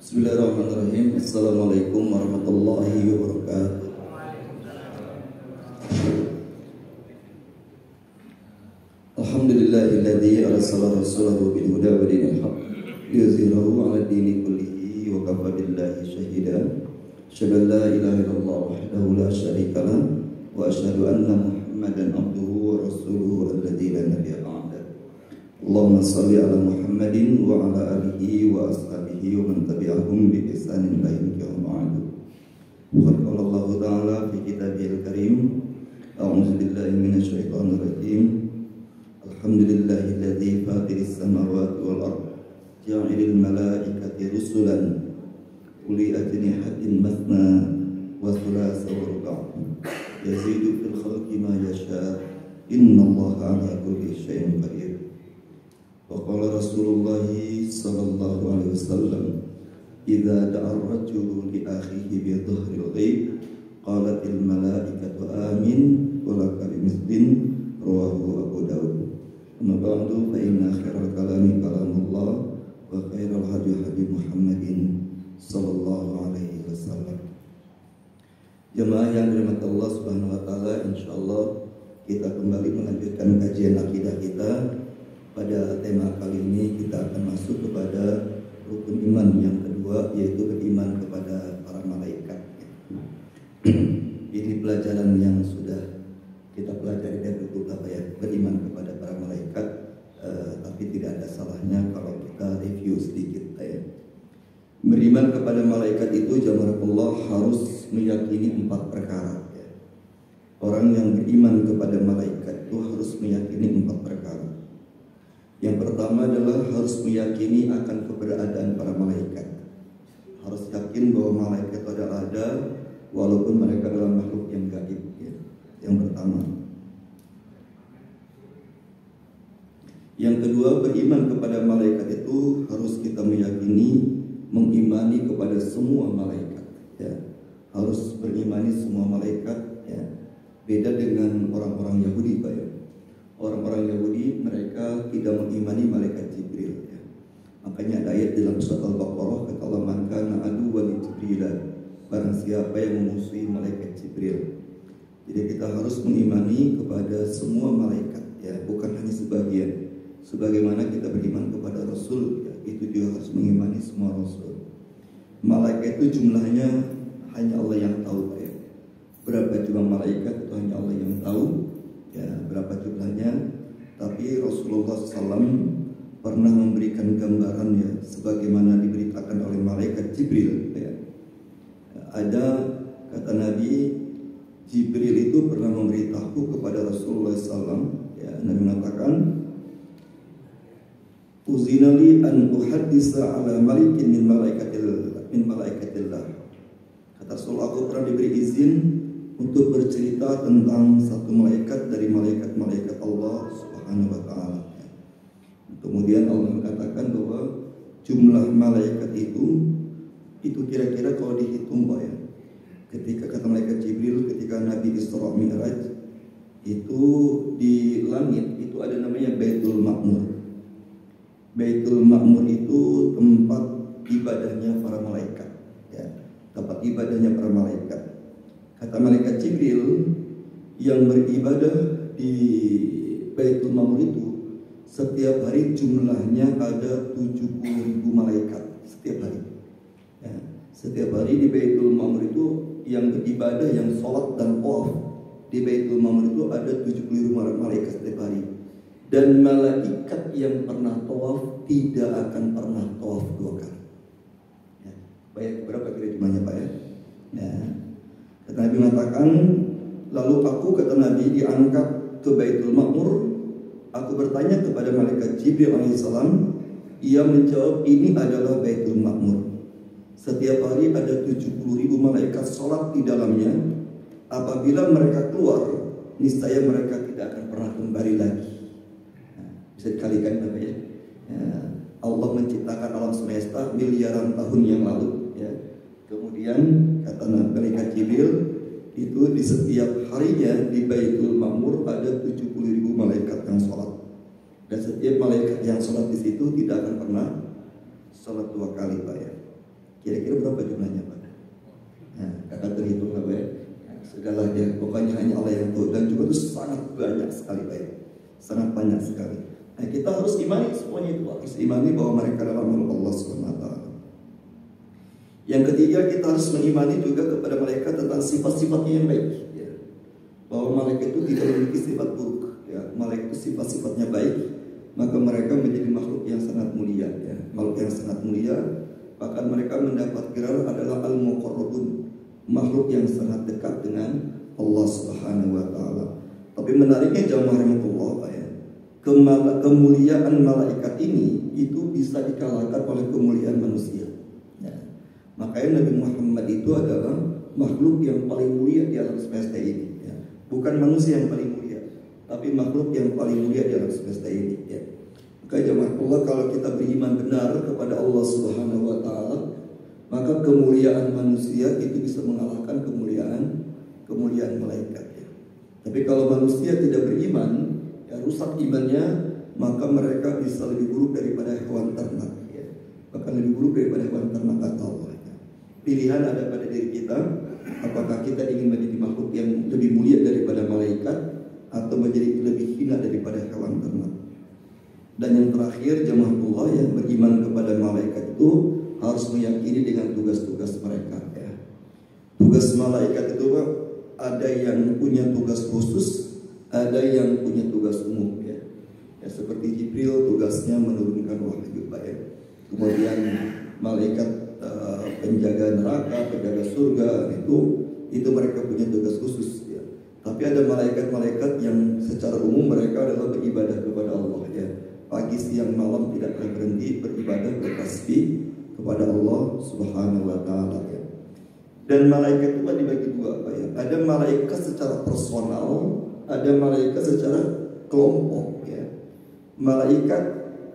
Bismillahirrahmanirrahim. Assalamualaikum warahmatullahi wabarakatuh. Alhamdulillahilladzi arsala rasulahu bil huda wa dinil haqq liyuzhirahu 'ala dini kullihi wa kafa billahi shahida. Asyhadu an la ilaha illallah wahdahu la syarika lah wa asyhadu anna Muhammadan abduhu wa rasuluhu alladzi la nabiyya ba'da. Allahumma shalli ala Muhammadin wa ala alihi wa ashabihi wa man tabi'ahum bi ihsanin ila yaumil qiyamah. Qala Allah ta'ala fi kitabihil karim, a'udzu billahi minasy syaithanir rajim. Alhamdulillahilladzi fatiris samawati wal ardh ja'ilal malaikati rusulan uli ajnihatin masna wa thulatha wa ruba' yazidu fil khalqi ma yasha innallaha ala kulli syai'in qadir. Waqala Rasulullah sallallahu alaihi wasallam, idza da'a ar-rajulu li akhihi bi dhahril ghaib qalatil malaikatu amin wa laka bimithlin, rawahu Abu Daud. Amma ba'du, fa inna khairal kalami kalamullah wa khairal hadi hadi Muhammadin sallallahu alaihi wasallam. Jemaah yang dirahmati Allah Subhanahu wa taala, insyaallah kita kembali melanjutkan kajian akidah kita. Pada tema kali ini kita akan masuk kepada rukun iman yang kedua, yaitu beriman kepada para malaikat. Ini pelajaran yang sudah kita pelajari dari buku ya, beriman kepada para malaikat, tapi tidak ada salahnya kalau kita review sedikit ya. Beriman kepada malaikat itu jamaah harus meyakini 4 perkara ya. Orang yang beriman kepada malaikat itu harus meyakini 4 perkara. Yang pertama adalah harus meyakini akan keberadaan para malaikat. Harus yakin bahwa malaikat ada walaupun mereka adalah makhluk yang gaib ya. Yang pertama. Yang kedua, beriman kepada malaikat itu harus kita meyakini, mengimani kepada semua malaikat ya. Harus berimani semua malaikat ya. Beda dengan orang-orang Yahudi Pak ya. Orang-orang Yahudi mereka tidak mengimani malaikat Jibril ya. Makanya ada ayat dalam surat Al-Baqarah, kata Allah, man kana aduwwan li Jibril, barang siapa yang memusuhi malaikat Jibril. Jadi kita harus mengimani kepada semua malaikat ya, bukan hanya sebagian. Sebagaimana kita beriman kepada Rasul ya, itu juga harus mengimani semua Rasul. Malaikat itu jumlahnya hanya Allah yang tahu ya. Berapa jumlah malaikat itu hanya Allah yang tahu ya, berapa jumlahnya. Tapi Rasulullah SAW pernah memberikan gambaran ya, sebagaimana diberitakan oleh malaikat Jibril ya. Ada kata Nabi, Jibril itu pernah memberitahu kepada Rasulullah SAW ya, Nabi mengatakan, uzinali an uhaddisa ala malikin min malaikatillah. Kata Rasul, aku pernah diberi izin untuk bercerita tentang satu malaikat dari malaikat-malaikat Allah Subhanahu wa taala. Kemudian Allah mengatakan bahwa jumlah malaikat itu kira-kira kalau dihitung Pak ya. Ketika kata malaikat Jibril, ketika Nabi Isra Mi'raj itu di langit itu ada namanya Baitul Ma'mur. Baitul Ma'mur itu tempat ibadahnya para malaikat ya. Tempat ibadahnya para malaikat. Kata malaikat Jibril, yang beribadah di Baitul Ma'mur itu setiap hari jumlahnya ada 70.000 malaikat setiap hari ya. Setiap hari di Baitul Ma'mur itu yang beribadah, yang sholat dan tawaf di Baitul Ma'mur itu ada 70.000 malaikat setiap hari. Dan malaikat yang pernah tawaf tidak akan pernah tawaf 2 kali ya. Baik, berapa kira jumlahnya Pak ya? Ya. Kata Nabi mengatakan, lalu aku, kata Nabi, diangkat ke Baitul Ma'mur. Aku bertanya kepada malaikat Jibril alaihissalam. Ia menjawab, ini adalah Baitul Ma'mur. Setiap hari ada 70.000 malaikat sholat di dalamnya. Apabila mereka keluar, niscaya mereka tidak akan pernah kembali lagi. Nah, bisa dikalikan Bapak ya. Allah menciptakan alam semesta miliaran tahun yang lalu ya. Kemudian kata malaikat Jibril itu di setiap harinya di Baitul Ma'mur ada 70.000 malaikat yang sholat. Dan setiap malaikat yang sholat di situ tidak akan pernah sholat 2 kali Pak ya. Kira-kira berapa jumlahnya Pak? Nah, kakak terhitung apa ya? Segala ya, pokoknya hanya Allah yang tahu. Dan juga itu sangat banyak sekali Pak ya. Sangat banyak sekali. Nah, kita harus imani semuanya itu Pak. Harus imani bahwa mereka adalah makhluk Allah SWT. Yang ketiga, kita harus mengimani juga kepada malaikat tentang sifat-sifatnya yang baik ya. Bahwa malaikat itu tidak memiliki sifat buruk ya. Malaikat itu sifat-sifatnya baik, maka mereka menjadi makhluk yang sangat mulia ya. Makhluk yang sangat mulia. Bahkan mereka mendapat gelar adalah al-muqarrabun, makhluk yang sangat dekat dengan Allah Subhanahu wa taala. Tapi menariknya jamaah rahmatullah ya, kemuliaan malaikat ini itu bisa dikalahkan oleh kemuliaan manusia. Ya. Makanya Nabi Muhammad itu adalah makhluk yang paling mulia di alam semesta ini. Ya. Bukan manusia yang paling mulia, tapi makhluk yang paling mulia di alam semesta ini. Ya. Maka jamaah Allah, kalau kita beriman benar kepada Allah Subhanahu wa taala, maka kemuliaan manusia itu bisa mengalahkan kemuliaan malaikat ya. Tapi kalau manusia tidak beriman, ya rusak imannya, maka mereka bisa lebih buruk daripada hewan ternak ya. Bahkan lebih buruk daripada hewan ternak kata Allah ya. Pilihan ada pada diri kita, apakah kita ingin menjadi makhluk yang lebih mulia daripada malaikat atau menjadi lebih hina daripada hewan ternak. Dan yang terakhir, jamaah Allah yang beriman kepada malaikat itu harus meyakini dengan tugas-tugas mereka ya. Tugas malaikat itu ada yang punya tugas khusus, ada yang punya tugas umum ya. Ya seperti Jibril tugasnya menurunkan wahyu Pak ya. Kemudian malaikat penjaga neraka, penjaga surga itu mereka punya tugas khusus ya. Tapi ada malaikat-malaikat yang secara umum mereka adalah beribadah kepada Allah ya. Pagi, siang, malam tidak pernah berhenti beribadah, bertasbih kepada Allah Subhanahu wa taala ya. Dan malaikat itu dibagi dua Pak ya. Ada malaikat secara personal, ada malaikat secara kelompok ya. Malaikat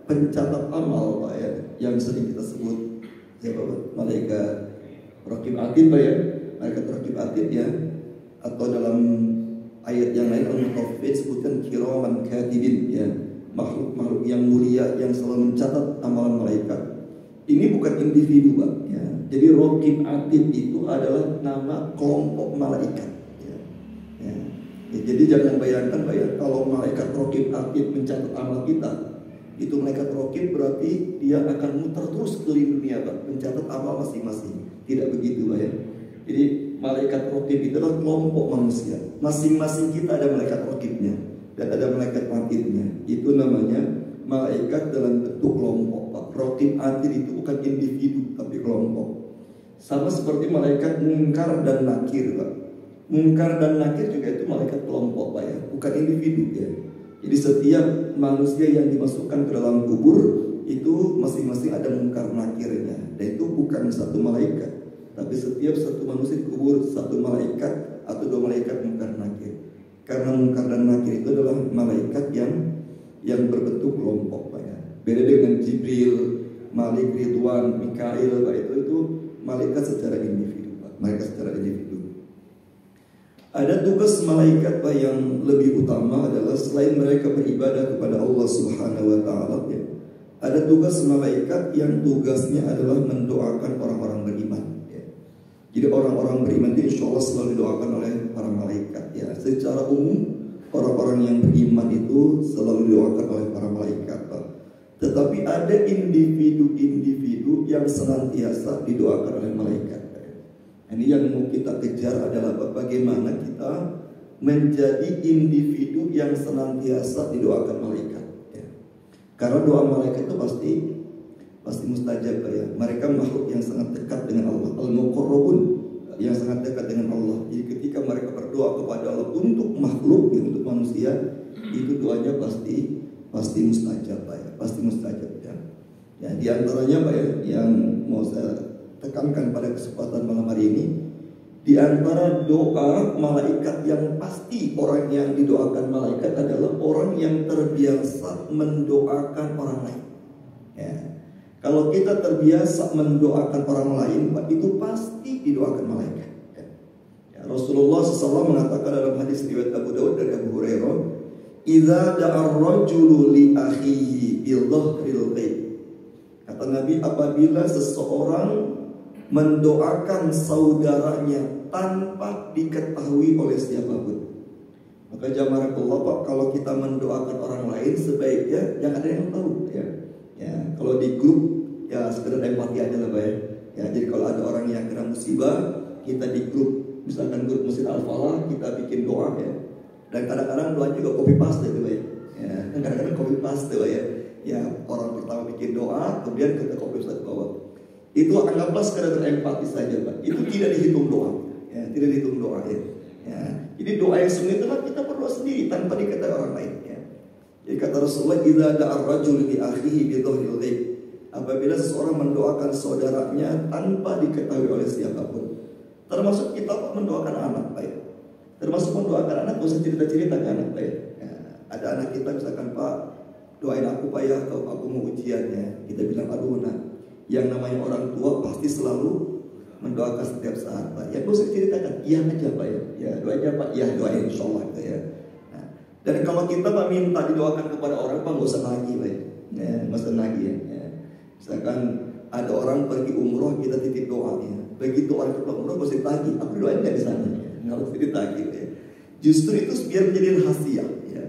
pencatat amal Pak ya, yang sering kita sebut siapa Pak? Malaikat Raqib Atid Pak ya. Malaikat Raqib Atid ya. Atau dalam ayat yang lain Al-Mutaffifin sebutkan kiraman katibin ya. Makhluk-makhluk yang mulia yang selalu mencatat amalan malaikat. Ini bukan individu Pak ya. Jadi Raqib Atid itu adalah nama kelompok malaikat ya. Ya. Ya, jadi jangan bayangkan Pak ya, kalau malaikat Raqib Atid mencatat amal kita, itu malaikat Raqib berarti dia akan muter terus keliling dunia Pak, mencatat amal masing-masing. Tidak begitu Pak ya. Jadi malaikat Raqib itu adalah kelompok manusia. Masing-masing kita ada malaikat Raqibnya dan ada malaikat Atidnya. Itu namanya malaikat dalam bentuk kelompok Pak. Raqib Atid itu bukan individu tapi kelompok. Sama seperti malaikat Munkar dan Nakir Pak. Munkar dan Nakir juga itu malaikat kelompok Pak ya, bukan individu ya. Jadi setiap manusia yang dimasukkan ke dalam kubur itu masing-masing ada Munkar Nakirnya. Dan itu bukan satu malaikat, tapi setiap satu manusia dikubur satu malaikat atau dua malaikat Munkar Nakir. Karena Munkar dan Nakir itu adalah malaikat yang berbentuk kelompok Pak ya. Beda dengan Jibril, Malik, Ridwan, Mikail Pak, itu malaikat secara individu Pak. Malaikat secara individu. Ada tugas malaikat Pak yang lebih utama adalah selain mereka beribadah kepada Allah Subhanahu wa taala ya. Ada tugas malaikat yang tugasnya adalah mendoakan orang-orang beriman. Jadi orang-orang beriman itu insya Allah selalu didoakan oleh para malaikat ya. Secara umum orang-orang yang beriman itu selalu didoakan oleh para malaikat Pak. Tetapi ada individu-individu yang senantiasa didoakan oleh malaikat. Ini yang mau kita kejar adalah bagaimana kita menjadi individu yang senantiasa didoakan malaikat ya. Karena doa malaikat itu pasti mustajab ya. Mereka makhluk yang sangat dekat dengan Allah, al-muqarrabun, yang sangat dekat dengan Allah. Jadi ketika mereka berdoa kepada Allah untuk makhluk, untuk manusia, itu doanya pasti mustajab Pak ya, pasti mustajab ya. Ya di antaranya Pak ya, yang mau saya tekankan pada kesempatan malam hari ini, di antara doa malaikat yang pasti orang yang didoakan malaikat adalah orang yang terbiasa mendoakan orang lain. Ya. Kalau kita terbiasa mendoakan orang lain, itu pasti didoakan malaikat. Ya, Rasulullah SAW mengatakan dalam hadis riwayat Abu Dawud dari Abu Hurairah, "Idza da'a ar-rajulu li akhihi bi dhahril ghaib." Kata Nabi, apabila seseorang mendoakan saudaranya tanpa diketahui oleh siapapun. Maka jamaah Pak, kalau kita mendoakan orang lain sebaiknya jangan ada yang tahu ya. Ya, kalau di grup ya sekedar empati aja lah Pak ya. Ya, jadi kalau ada orang yang kena musibah, kita di grup, misalkan grup Masjid Al-Falah, kita bikin doa ya. Dan kadang-kadang doa juga copy paste itu Pak ya. Ya, kadang-kadang copy paste Pak ya. Ya, orang pertama bikin doa, kemudian kita copy paste ke bawah. Itu anggaplah sekadar empati saja Pak. Itu tidak dihitung doa. Ya, tidak dihitung doa ya. Ya, jadi doa yang sungguh itu kita berdoa sendiri tanpa diketahui orang lain ya. Jadi kata Rasulullah, idza da'a ar-rajul li akhihi bi dhahril ghaib. Apabila seseorang mendoakan saudaranya tanpa diketahui oleh siapapun. Termasuk kita mendoakan anak Pak ya. Termasuk mendoakan anak, gak usah cerita-cerita ke anak Pak ya. Ya, ada anak kita misalkan, Pak, doain aku Pak ya, kalau aku mau ujiannya. Kita bilang, aduh nak, yang namanya orang tua pasti selalu mendoakan setiap saat Pak. Ya gak usah ceritakan, iya aja Pak ya. Ya doa aja Pak, ya doain insyaallah Pak ya. Nah, dan kalau kita Pak minta didoakan kepada orang Pak, gak usah nagih Pak ya. Ya, gak usah nagih ya. Ya. Misalkan ada orang pergi umroh, kita titip doa ya. Begitu orang pulang umroh gak usah ditagih, aku doain gak di sana ya. Gak usah ditagih ya. Justru itu biar menjadi rahasia ya.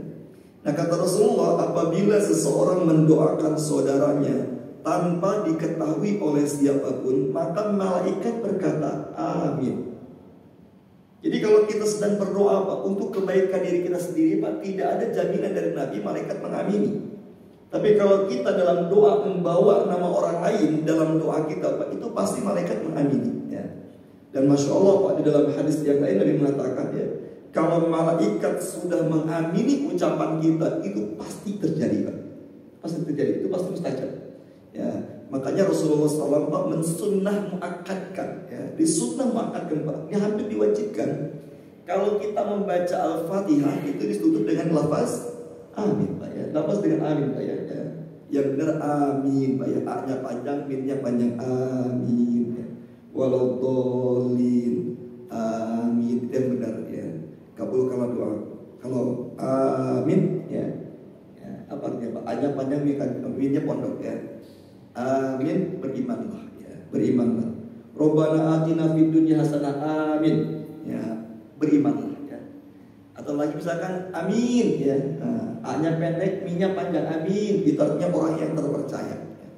Nah kata Rasulullah, apabila seseorang mendoakan saudaranya tanpa diketahui oleh siapapun, maka malaikat berkata, amin. Jadi kalau kita sedang berdoa Pak, untuk kebaikan diri kita sendiri Pak, tidak ada jaminan dari Nabi malaikat mengamini. Tapi kalau kita dalam doa membawa nama orang lain dalam doa kita Pak, itu pasti malaikat mengamini ya. Dan Masya Allah Pak, di dalam hadis yang lain Nabi mengatakan ya, kalau malaikat sudah mengamini ucapan kita, itu pasti terjadi Pak. Pasti terjadi, itu pasti mustajab. Ya, makanya Rasulullah SAW mensunnah muakkadkan ya, disunnah muakkadkan Pak. Ini hampir diwajibkan. Kalau kita membaca Al-Fatihah itu ditutup dengan lafaz amin Pak ya. Lafaz dengan amin Pak ya. Ya. Yang benar amin Pak ya. A-nya panjang, min-nya panjang, amin ya. Waladhdallin, amin. Itu yang benar ya. Kabulkanlah doa. Kalau amin ya. Ya, apa artinya Pak? A-nya panjang, min-nya pondok ya. Amin, berimanlah ya, berimanlah. Rabbana atina fid dunya hasanah, amin. Ya, berimanlah ya. Atau lagi misalkan amin ya. Nah, A-nya pendek, min-nya panjang, amin. Itu artinya orang yang terpercaya. Ya.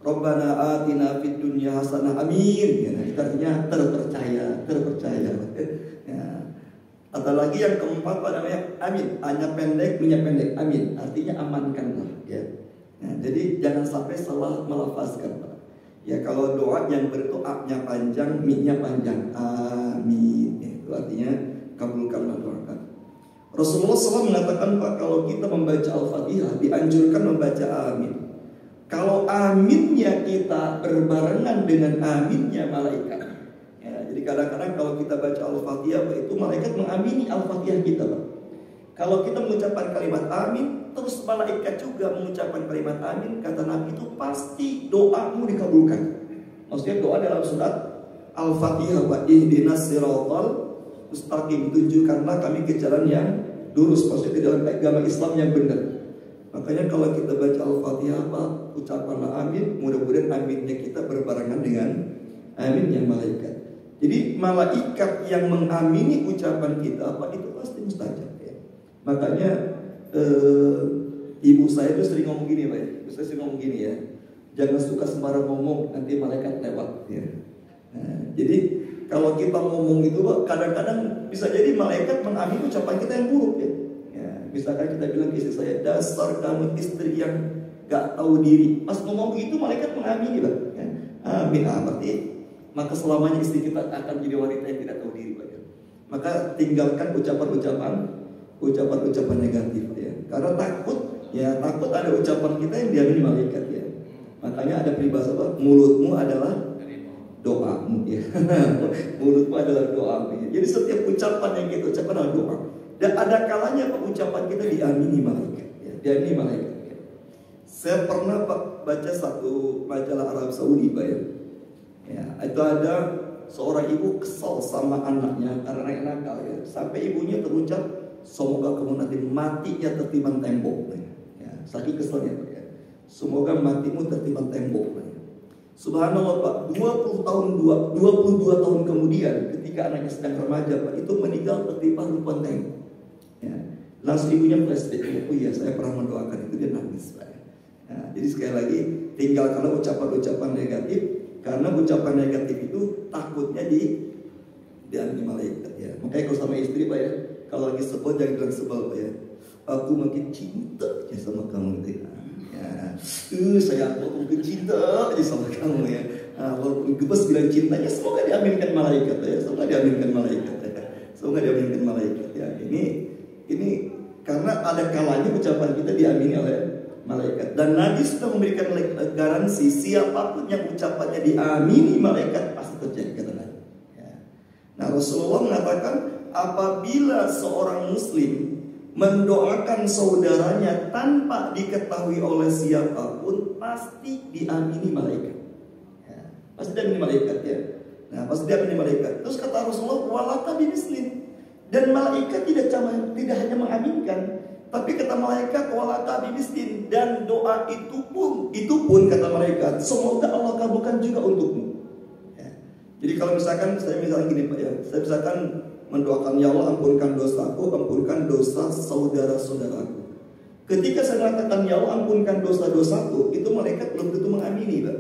Rabbana atina fid dunya hasanah, amin. Ya, nah, itu artinya terpercaya, terpercaya. Ya. Atau lagi yang keempat apa namanya? Amin. A-nya pendek, min-nya pendek, amin. Artinya amankanlah ya. Nah, jadi jangan sampai salah melafazkan Pak. Ya kalau doa yang berdoa A-nya panjang, min-nya panjang, amin. Itu artinya kabulkanlah doa. Rasulullah SAW mengatakan Pak, kalau kita membaca Al-Fatihah dianjurkan membaca amin. Kalau aminnya kita berbarengan dengan aminnya malaikat. Ya, jadi kadang-kadang kalau kita baca Al-Fatihah Pak, itu malaikat mengamini Al-Fatihah kita Pak. Kalau kita mengucapkan kalimat amin, terus malaikat juga mengucapkan kalimat amin, kata Nabi itu pasti doamu dikabulkan. Maksudnya doa dalam surat Al-Fatihah, wa ihdinas siratal mustaqim, tunjukkanlah kami ke jalan yang lurus, maksudnya ke jalan agama Islam yang benar. Makanya kalau kita baca Al-Fatihah Pak, ucapkanlah amin, mudah-mudahan aminnya kita berbarengan dengan aminnya malaikat. Jadi malaikat yang mengamini ucapan kita Pak, itu pasti mustajab. Makanya ibu saya itu sering ngomong gini Pak ya. Ibu saya sering ngomong gini ya, jangan suka sembarang ngomong, nanti malaikat lewat ya. Nah, jadi kalau kita ngomong itu Pak, kadang-kadang bisa jadi malaikat mengamini ucapan kita yang buruk ya. Ya, misalkan kita bilang ke istri saya, dasar kamu istri yang gak tahu diri. Pas ngomong begitu malaikat mengamini Pak ya. Amin, berarti maka selamanya istri kita akan jadi wanita yang tidak tahu diri Pak ya. Maka tinggalkan ucapan-ucapan negatif ya. Karena takut ada ucapan kita yang diamini malaikat ya. Makanya ada peribahasa Pak, mulutmu adalah doamu ya. Mulutmu adalah doamu ya. Jadi setiap ucapan yang kita ucapkan adalah doa. Dan ada kalanya Pak, ucapan kita diamini malaikat ya. Diamini malaikat ya. Saya pernah Pak baca satu majalah Arab Saudi Pak ya. Ya, itu ada seorang ibu kesal sama anaknya karena anak nakal ya. Sampai ibunya terucap, semoga kamu nanti matinya tertimpan tembok ya. Saking keselnya ya. Semoga matimu tertimpan tembok ya. Subhanallah Pak, 22 tahun kemudian ketika anaknya sedang remaja Pak, itu meninggal tertimpa Luponteng. Ya. Langsung ibunya flashback, oh iya saya pernah mendoakan itu, dia nangis Pak. Nah, jadi sekali lagi tinggal kalau ucapan-ucapan negatif, karena ucapan negatif itu takutnya diambil malaikat ya. Makanya kalau sama istri Pak ya, kalau lagi sebel jangan bilang sebel Pak ya. Aku makin cinta aja sama kamu gitu ya. Saya makin cinta aja sama kamu ya. Walaupun gebes bilang cintanya, semoga diaminkan malaikat ya. Semoga diaminkan malaikat ya. Semoga diaminkan malaikat ya. Ini karena ada kalanya ucapan kita diamini oleh malaikat. Dan Nabi sudah memberikan garansi siapapun yang ucapannya diamini malaikat pasti terjadi kata Nabi. Ya. Nah Rasulullah mengatakan apabila seorang muslim mendoakan saudaranya tanpa diketahui oleh siapapun pasti diamini malaikat. Ya, pasti diamini malaikat ya. Nah pasti diamini malaikat. Terus kata Rasulullah walaka bimislim. Dan malaikat tidak hanya mengaminkan, tapi kata malaikat walaka bimislim, dan doa itu pun kata malaikat semoga Allah kabulkan juga untukmu. Ya. Jadi kalau misalkan saya gini Pak ya, saya misalkan mendoakan ya Allah ampunkan dosaku, ampunkan dosa saudara-saudaraku. Ketika saya mengatakan ya Allah ampunkan dosa-dosaku, itu malaikat belum tentu mengamini Pak.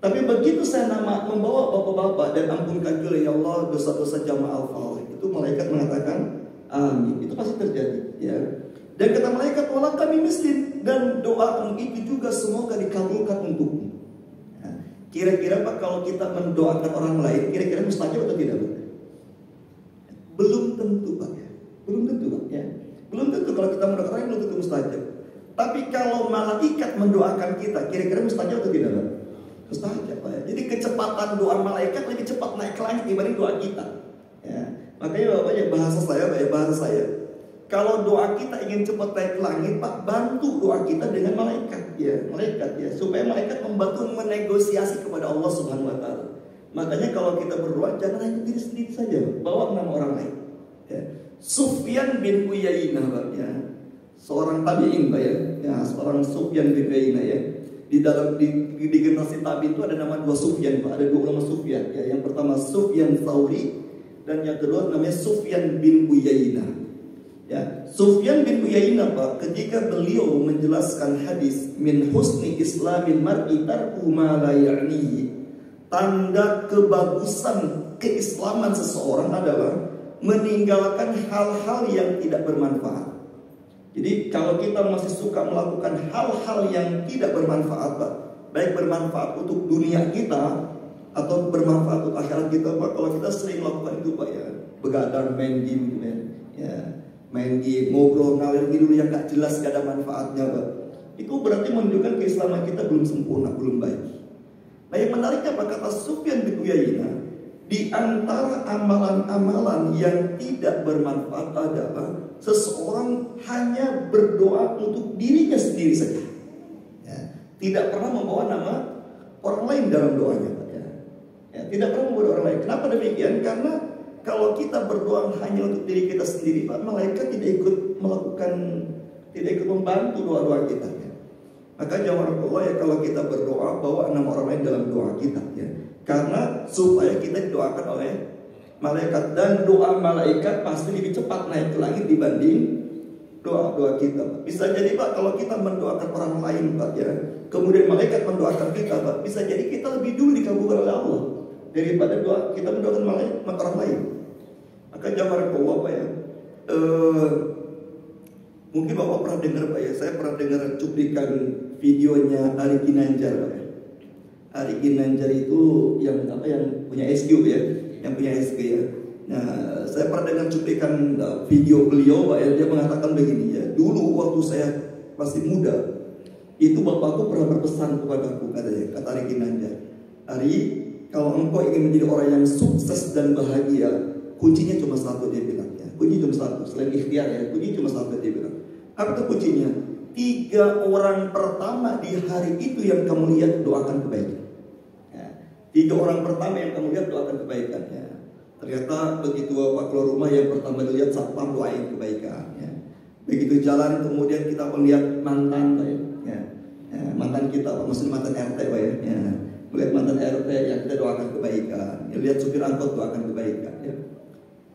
Tapi begitu saya membawa bapak-bapak dan ampunkan juga ya Allah dosa-dosa jamaah al-falah, itu malaikat mengatakan amin. Itu pasti terjadi ya. Dan kata malaikat wala kami miskin, dan doamu itu juga semoga dikabulkan untukmu. Nah, kira-kira Pak kalau kita mendoakan orang lain kira-kira mustajab atau tidak Pak? Belum tentu Pak ya. Belum tentu Pak ya. Belum tentu kalau kita mendoakan orang lain belum tentu mustajab. Tapi kalau malaikat mendoakan kita kira-kira mustajab atau tidak Pak? Mustajab Pak ya. Jadi kecepatan doa malaikat lebih cepat naik ke langit dibanding doa kita ya. Makanya Bapak ya bahasa saya kalau doa kita ingin cepat naik ke langit Pak, bantu doa kita dengan malaikat ya, supaya malaikat membantu menegosiasi kepada Allah Subhanahu wa taala. Makanya kalau kita berdoa jangan hanya diri sendiri saja, bawa nama orang lain ya. Sufyan bin Uyainah Pak ya, seorang tabi'in Pak ya, seorang Sufyan bin Uyainah ya. Di dalam di generasi tabi'in itu ada nama dua Sufyan Pak, ada dua ulama Sufyan ya. Yang pertama Sufyan Tsauri dan yang kedua namanya Sufyan bin Uyainah. Ya, Sufyan bin Uyainah Pak, ketika beliau menjelaskan hadis min husni islamil mar'i tarku ma la ya'nihi, tanda kebagusan keislaman seseorang adalah meninggalkan hal-hal yang tidak bermanfaat. Jadi kalau kita masih suka melakukan hal-hal yang tidak bermanfaat Pak, baik bermanfaat untuk dunia kita atau bermanfaat untuk akhirat kita Pak, kalau kita sering melakukan itu Pak ya, begadang, main game ya, main game, ngobrol ngalir dulu yang gak jelas, gak ada manfaatnya Pak, itu berarti menunjukkan keislaman kita belum sempurna, belum baik. Nah yang menariknya Pak, kata Sufyan bin Uyainah, di antara amalan-amalan yang tidak bermanfaat adalah seseorang hanya berdoa untuk dirinya sendiri saja ya, tidak pernah membawa nama orang lain dalam doanya Pak ya. Ya, tidak pernah membawa orang lain. Kenapa demikian? Karena kalau kita berdoa hanya untuk diri kita sendiri Pak, malaikat tidak ikut membantu doa-doa kita ya. Maka jangan Allah ya, kalau kita berdoa bawa nama orang lain dalam doa kita ya. Karena supaya kita didoakan oleh malaikat, dan doa malaikat pasti lebih cepat naik ke langit dibanding doa-doa kita Pak. Bisa jadi Pak kalau kita mendoakan orang lain Pak ya, kemudian malaikat mendoakan kita Pak, bisa jadi kita lebih dulu dikabulkan oleh Allah daripada doa kita mendoakan orang lain. Maka jangan Allah Pak ya. Mungkin Bapak pernah dengar Pak ya, saya pernah dengar cuplikan videonya Ari Ginanjar Pak ya. Ari Ginanjar itu yang punya SQ ya, yang punya SQ ya. Nah, saya pernah dengar cuplikan video beliau Pak ya, dia mengatakan begini ya, dulu waktu saya masih muda, itu bapakku pernah berpesan kepadaku, katanya, kata Ari Ginanjar, Ari, kalau engkau ingin menjadi orang yang sukses dan bahagia, kuncinya cuma satu, dia bilang ya. Kuncinya cuma satu, selain ikhtiar ya, kuncinya cuma satu, dia bilang. Apa itu kuncinya? 3 orang pertama di hari itu yang kamu lihat doakan kebaikan ya. 3 orang pertama yang kamu lihat doakan kebaikan ya. Ternyata begitu Bapak keluar rumah, yang pertama dilihat satpam doain kebaikan ya. Begitu jalan kemudian kita melihat mantan ya. Ya. Mantan kita, maksudnya mantan RT Pak ya. Melihat doakan kebaikan. Ya, lihat supir angkot doakan kebaikan. Ya.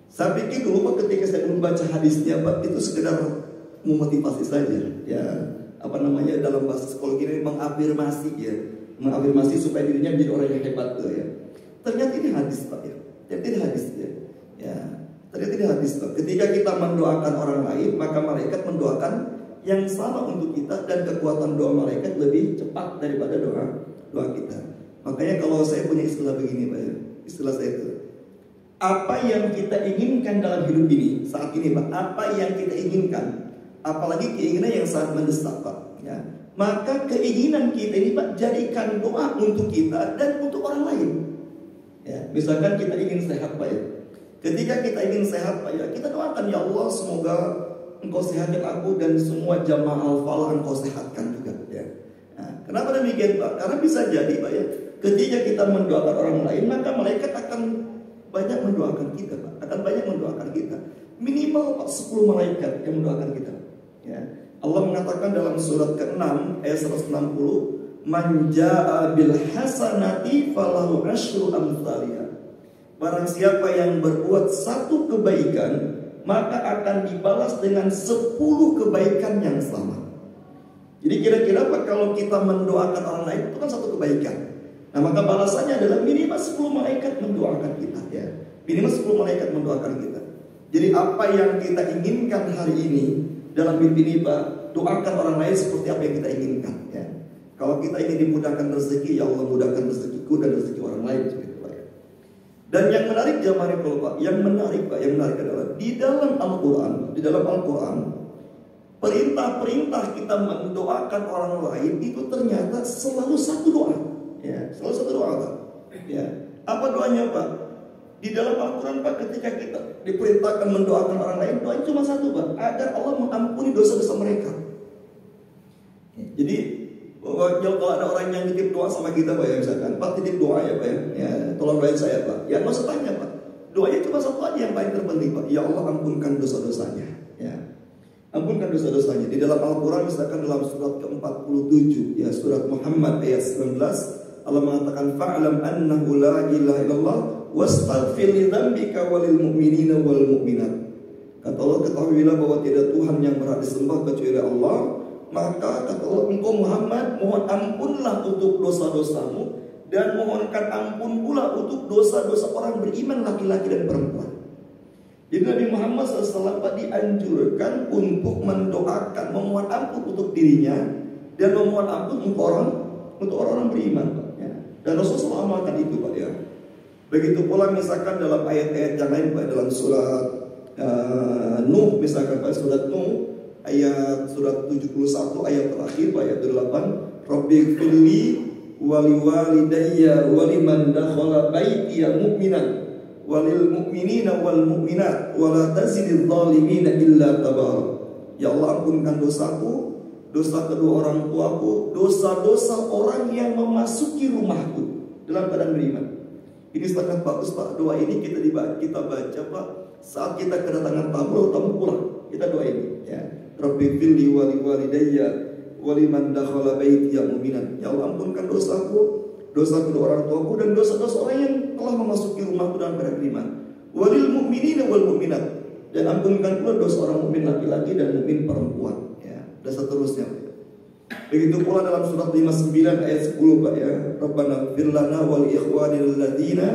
Saya pikir dulu Pak ketika saya membaca hadisnya Pak itu sekedar memotivasi saja. Ya, apa namanya dalam bahasa psikologi ini mengafirmasi ya, mengafirmasi supaya dirinya menjadi orang yang hebat tuh ya. Ternyata ini hadis Pak ya. Ternyata ini hadis ya. Ya, ternyata ini hadis Pak. Ketika kita mendoakan orang lain, maka malaikat mendoakan yang sama untuk kita dan kekuatan doa malaikat lebih cepat daripada doa kita. Makanya kalau saya punya istilah begini Pak ya, istilah saya itu, apa yang kita inginkan dalam hidup ini saat ini Pak, apa yang kita inginkan, apalagi keinginan yang sangat mendesak Pak ya, maka keinginan kita ini Pak jadikan doa untuk kita dan untuk orang lain ya. Misalkan kita ingin sehat Pak ya, ketika kita ingin sehat Pak ya, kita doakan ya Allah semoga Engkau sehatkan aku dan semua jamaah al-falah Engkau sehatkan juga ya. Nah, kenapa demikian Pak? Karena bisa jadi Pak ya, ketika kita mendoakan orang lain maka malaikat akan banyak mendoakan kita Pak, akan banyak mendoakan kita. Minimal Pak 10 malaikat yang mendoakan kita ya. Allah mengatakan dalam surat ke-6 ayat 160, "Man jaa'a bil hasanati falahu asyru amsalihha." Barang siapa yang berbuat satu kebaikan, maka akan dibalas dengan 10 kebaikan yang sama. Jadi kira-kira Pak kalau kita mendoakan orang lain itu kan satu kebaikan. Nah maka balasannya adalah minimal 10 malaikat mendoakan kita ya. Minimal 10 malaikat mendoakan kita. Jadi apa yang kita inginkan hari ini dalam hidup ini Pak, doakan orang lain seperti apa yang kita inginkan ya. Kalau kita ingin dimudahkan rezeki, ya Allah mudahkan rezekiku dan rezeki orang lain seperti itu Pak ya. Dan yang menarik jamaah kalau Pak, yang menarik adalah di dalam Al-Qur'an, perintah-perintah kita mendoakan orang lain itu ternyata selalu satu doa. Ya, selalu satu doa Pak. Ya. Apa doanya Pak? Di dalam Al-Quran Pak ketika kita diperintahkan mendoakan orang lain, doanya cuma satu Pak, agar Allah mengampuni dosa-dosa mereka. Jadi kalau ada orang yang titip doa sama kita Pak ya, misalkan Pak titip doa ya Pak ya, tolong doain saya Pak. Ya nggak usah tanya Pak, doanya cuma satu aja yang paling terpenting Pak, ya Allah ampunkan dosa-dosanya. Ya, ampunkan dosa-dosanya. Di dalam Al-Quran misalkan dalam surat ke-47 ya, surat Muhammad ayat 19, Allah mengatakan fa'lam annahu la ilaha illallah wastaghfir li dzambika walil mu'minina wal mu'minat. Kata Allah, ketahuilah bahwa tidak Tuhan yang berhak disembah kecuali Allah. Maka kata Allah, engkau Muhammad mohon ampunlah untuk dosa-dosamu dan mohonkan ampun pula untuk dosa-dosa orang beriman laki-laki dan perempuan. Jadi Nabi Muhammad SAW Pak dianjurkan untuk mendoakan, memohon ampun untuk dirinya dan memohon ampun untuk orang beriman Pak ya. Dan Rasulullah amalkan itu Pak ya. Begitu pula misalkan dalam ayat-ayat yang lain Pak, dalam surat Nuh misalkan Pak, surat Nuh ayat surat 71 ayat terakhir Pak, ayat 8, Rabbighfirli wali walidayya waliman dakhala baitiya mu'minan walil mu'minina wal mu'minat wala tazidil zalimina illa tabara. Ya Allah ampunkan dosaku, dosa kedua orang tuaku, dosa-dosa orang yang memasuki rumahku dalam keadaan beriman. Ini sangat bagus Pak, doa ini kita baca Pak saat kita kedatangan tamu pulang, kita doa ini ya. Rabbighfirli wali walidayya waliman dakhala baitiya mu'minan. Ya Allah ampunkan dosaku, dosa kedua orang tuaku dan dosa-dosa orang yang telah memasuki rumahku dalam keadaan beriman. Walil mu'minina wal mu'minat, dan ampunkan pula dosa orang mukmin laki-laki dan mukmin perempuan ya. Dan seterusnya. Begitu pula dalam surat 59 ayat 10 Pak ya, Rabbana ighfir lana wal ikhwanil ladzina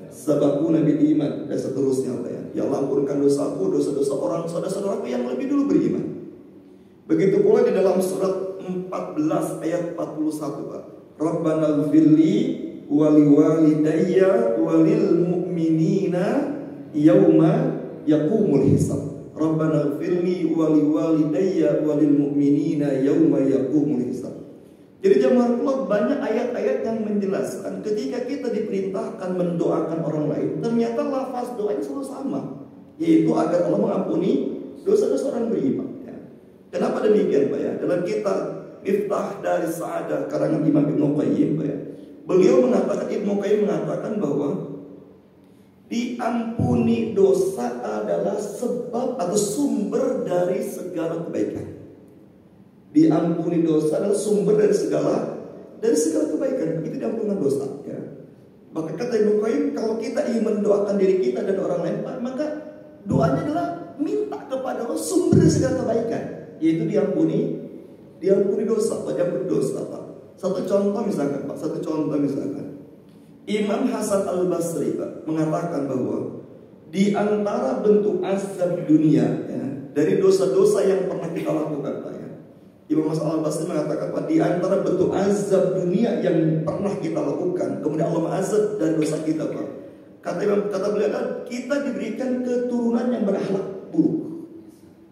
sabaquna bil iman, dan seterusnya Pak ya. Ya Allah ampunkan dosaku, dosa-dosa orang saudara-saudaraku yang lebih dulu beriman. Begitu pula di dalam surat 14 ayat 41 Pak, Rabbana ighfirli wali walidayya walil mu'minina yauma yaqumul hisab. Rabbana ighfirli wali walidayya walil mu'minina yauma yaqumul hisab. Jadi jemaah Allah, banyak ayat-ayat yang menjelaskan ketika kita diperintahkan mendoakan orang lain, ternyata lafaz doanya selalu sama, yaitu agar Allah mengampuni dosa-dosa orang beriman ya. Kenapa demikian Pak ya? Dalam kitab Miftah dari Sa'adah karangan Imam Ibnu Qayyim Pak ya, Ibnu Qayyim mengatakan bahwa diampuni dosa adalah sebab atau sumber dari segala kebaikan. Diampuni dosa adalah sumber dari segala kebaikan. Itu diampunkan dosa ya. Maka kata Ibnu Qayyim, kalau kita ingin mendoakan diri kita dan orang lain, Pak, maka doanya adalah minta kepada Allah sumber segala kebaikan, yaitu diampuni dosa, Pak, diampuni dosa, Pak. Satu contoh misalkan, Imam Hasan Al-Basri, Pak, mengatakan bahwa di antara bentuk azab dunia, ya, dari dosa-dosa yang pernah kita lakukan, Pak, ya. Imam Hasan Al-Basri mengatakan, Pak, di antara bentuk azab dunia yang pernah kita lakukan, kemudian Allah mengazab dari dosa kita, Pak. Kata beliau, kita diberikan keturunan yang berakhlak buruk.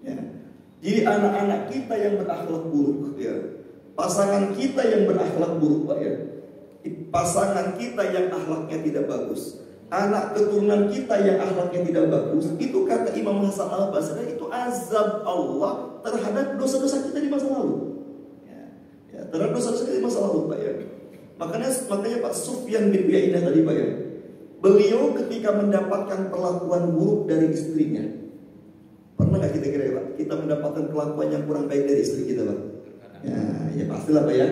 Ya. Jadi anak-anak kita yang berakhlak buruk, ya. Pasangan kita yang berakhlak buruk, Pak, ya. Pasangan kita yang akhlaknya tidak bagus, anak keturunan kita yang akhlaknya tidak bagus, itu kata Imam Hasan Al-Basri, itu azab Allah terhadap dosa-dosa kita di masa lalu. Ya, terhadap dosa-dosa kita di masa lalu, Pak, ya. Makanya Pak Sufyan bin Uyainah tadi, Pak, ya, beliau ketika mendapatkan perlakuan buruk dari istrinya, pernah nggak kita kira, ya, Pak, kita mendapatkan perlakuan yang kurang baik dari istri kita, Pak? Ya pastilah, Pak, ya.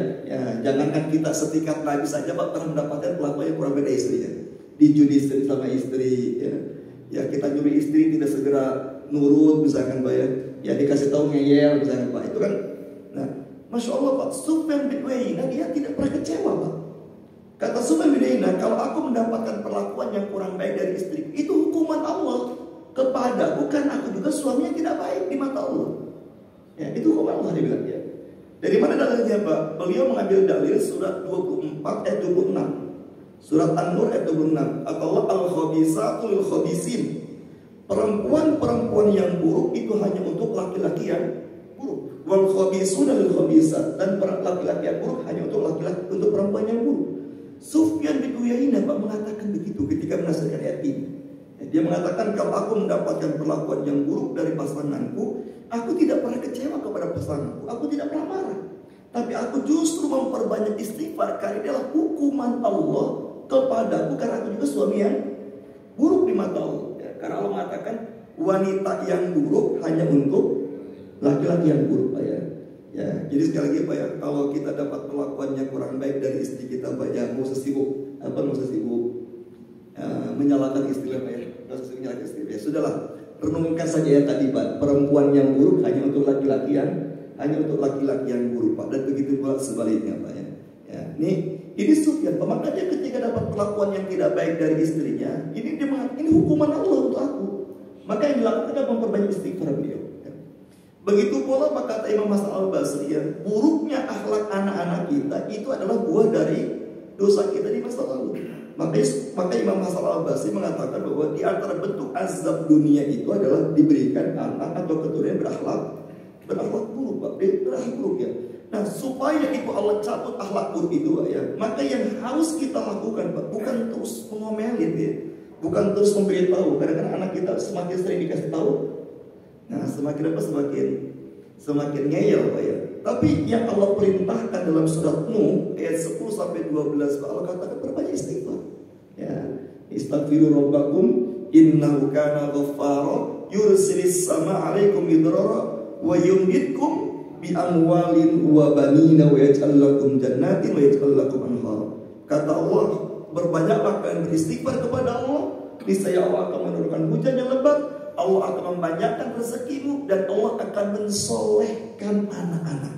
Jangankan kita setingkat Nabi saja, Pak, pernah mendapatkan perlakuan yang kurang baik dari istrinya. Dijudi istri sama istri, ya kita nyuri istri tidak segera nurut, misalkan, Pak, ya dikasih tahu ngeyel, misalkan, Pak, itu kan. Nah, Masya Allah, Pak, Sufyan bin Uyainah dia tidak pernah kecewa, Pak. Kata Sufyan bin Uyainah, kalau aku mendapatkan perlakuan yang kurang baik dari istri, itu hukuman Allah kepada, bukan aku juga suaminya tidak baik di mata Allah. Ya, itu hukuman Allah, dia bilang, ya. Dari mana dalilnya, Pak? Beliau mengambil dalil surat 24 ayat 26. Surat An-Nur ayat 26. Allah al-khabisatu lil khabisin. Perempuan-perempuan yang buruk itu hanya untuk laki-laki yang buruk. Wal khabisuna lil khabisat, dan laki-laki yang buruk hanya untuk laki-laki, untuk perempuan yang buruk. Sufyan bin Uyainah, Pak, mengatakan begitu ketika menafsirkan ayat ini. Dia mengatakan, kalau aku mendapatkan perlakuan yang buruk dari pasanganku, aku tidak pernah kecewa kepada pasanganku, aku tidak pernah marah, tapi aku justru memperbanyak istighfar, karena ini adalah hukuman Allah kepadaku, karena aku juga suami yang buruk di mata Allah. Ya, karena Allah mengatakan wanita yang buruk hanya untuk laki-laki yang buruk, Pak, ya. Ya, jadi sekali lagi, Pak, ya, kalau kita dapat perlakuan yang kurang baik dari istri kita, Pak, ya, nggak usah sibuk menyalahkan istri, Pak, ya. Nggak usah menyalahkan istri, ya. Sudahlah, renungkan saja ya tadi, Pak, perempuan yang buruk hanya untuk laki-laki yang buruk, Pak, dan begitu pula sebaliknya, Pak, ya. Ya, ini Sufyan, Pak, makanya ketika dapat perlakuan yang tidak baik dari istrinya, ini dia mengatakan, ini hukuman Allah untuk aku. Maka yang dilakukan adalah memperbanyak istighfar beliau. Ya. Begitu pula, Pak, kata Imam Hasan Al-Basri, ya, buruknya akhlak anak-anak kita itu adalah buah dari dosa kita di masa lalu. Maka Imam Hasan Al-Basri mengatakan bahwa di antara bentuk azab dunia itu adalah diberikan anak atau keturunan yang berakhlak buruk, Pak. Berakhlak buruk, ya. Nah, supaya itu Allah cabut akhlak buruk itu, Pak, ya, maka yang harus kita lakukan, Pak, bukan terus mengomelin, ya, bukan terus memberitahu. Kadang-kadang anak kita semakin sering dikasih tahu, nah semakin ngeyel, Pak, ya. Tapi yang Allah perintahkan dalam surat Nuh ayat 10 sampai 12, Pak, Allah katakan perbanyak istighfar. Ya, istaghfiru rabbakum innahu kana ghaffara yursilis sama 'alaikum midrara wa yumditkum bi amwalin wa banina wa yaj'al lakum jannatin wa yaj'al lakum anhara. Kata Allah, berbanyaklah kalian beristighfar kepada Allah, niscaya Allah akan menurunkan hujan yang lebat, Allah akan membanyakkan rezekimu, dan Allah akan mensolehkan anak-anak.